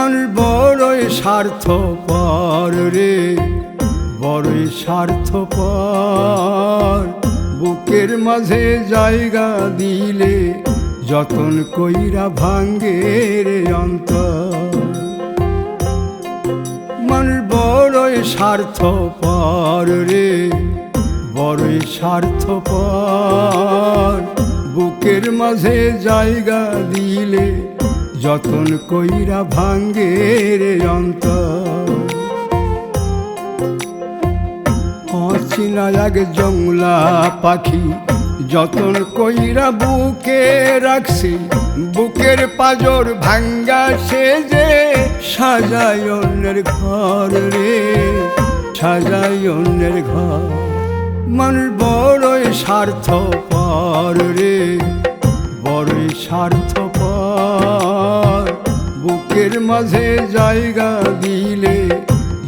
মানুষ বড়ই স্বার্থপর রে, বড়ই স্বার্থপর। বুকের মাঝে জায়গা দিলে যতন কইরা ভাঙ্গে রে অন্তর। মানুষ বড়ই স্বার্থপর রে, বড়ই স্বার্থপর। বুকের মাঝে জায়গা দিলে যতন কইরা ভাঙ্গে রে অন্তর। অচিনা এক জংলা পাখি যতন কইরা বুকে রাখছি, বুকের পাজর ভাঙ্গা সে যে সাজায় অন্যের ঘর রে, সাজায় অন্যের ঘর। মানুষ বড়ই স্বার্থপর রে, বড়ই স্বার্থপর। বুকের মাঝে জায়গা দিলে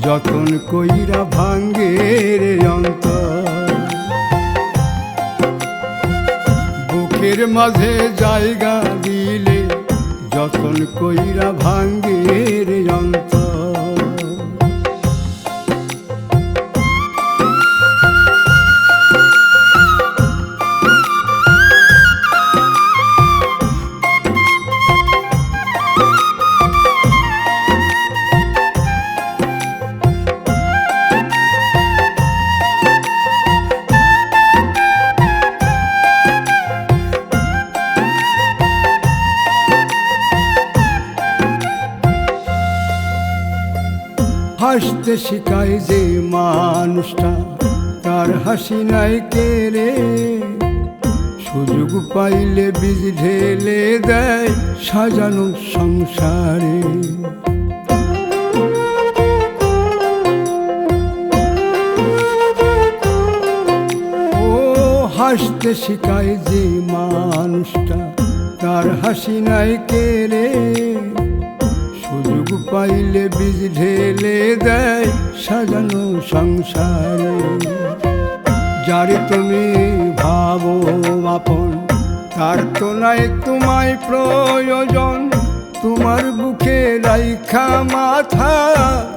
যতন কইরা ভাঙ্গে রে অন্তর। বুকের মাঝে জায়গা দিলে যতন কইরা ভাঙ্গে রে অন্তর। হাসতে শিখায় যে মানুষটা, তার হাসি নাই কেড়ে। সুযোগ পাইলে বীজ ঢেলে দেয় সাজানো সংসারে। ও হাসতে শিখায় যে মানুষটা, তার হাসি নাই কেড়ে। সুযোগ পাইলে বীজ ঢেলে দেয় সাজানো সংসারে। যারে তুমি ভাবো আপন, তার তো নাই তোমায় প্রয়োজন। তোমার বুকে রাইখা মাথা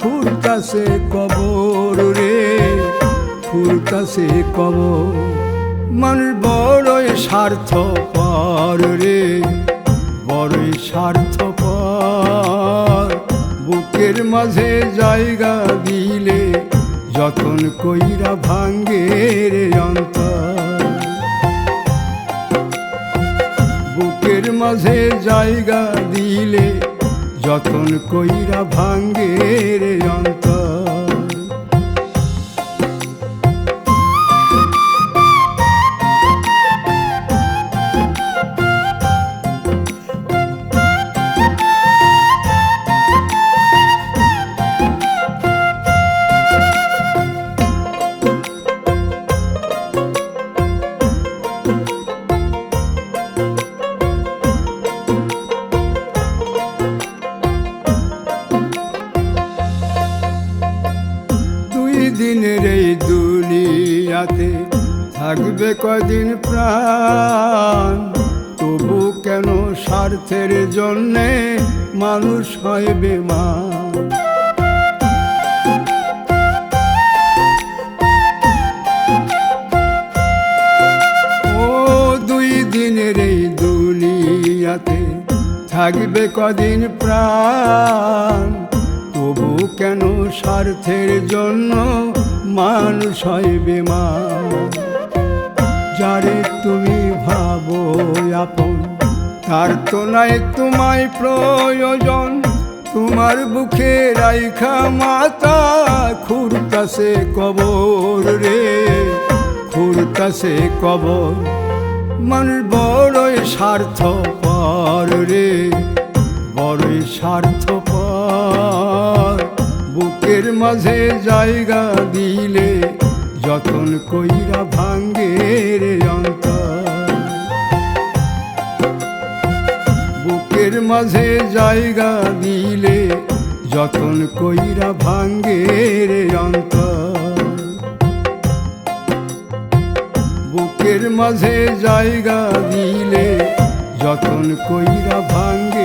ফুরতাছে কবর রে, ফুরতাছে কবর। মানুষ বড়ই স্বার্থপর রে, বড়ই স্বার্থপর। বুকের মাঝে জায়গা দিলে যতন কইরা ভাঙ্গে রে অন্তর। বুকের মাঝে জায়গা দিলে যতন কইরা ভাঙ্গে রে অন্তর। দিনের এই দুনিয়াতে থাকবে কদিন প্রাণ, তবু কেন স্বার্থের জন্যে মানুষ হয় বেমান। ও দুই দিনের এই দুনিয়াতে থাকবে কদিন প্রাণ, তবু কেন স্বার্থের জন্য মানুষ হয় বেমান। যারে তুমি ভাবো আপন, তার তো নাই তোমায় প্রয়োজন। তোমার বুকে রাইখা মাথা খুরতাছে কবর রে, খুরতাছে কবর। মানুষ বড়ই স্বার্থপর রে, বড়ই স্বার্থপর। বুকের মাঝে জায়গা দিলে যতন কইরা ভাঙ্গে রে অন্তর। বুকের মাঝে জায়গা দিলে যতন কইরা ভাঙ্গে রে অন্তর। বুকের মাঝে জায়গা দিলে যতন কইরা ভাঙ্গে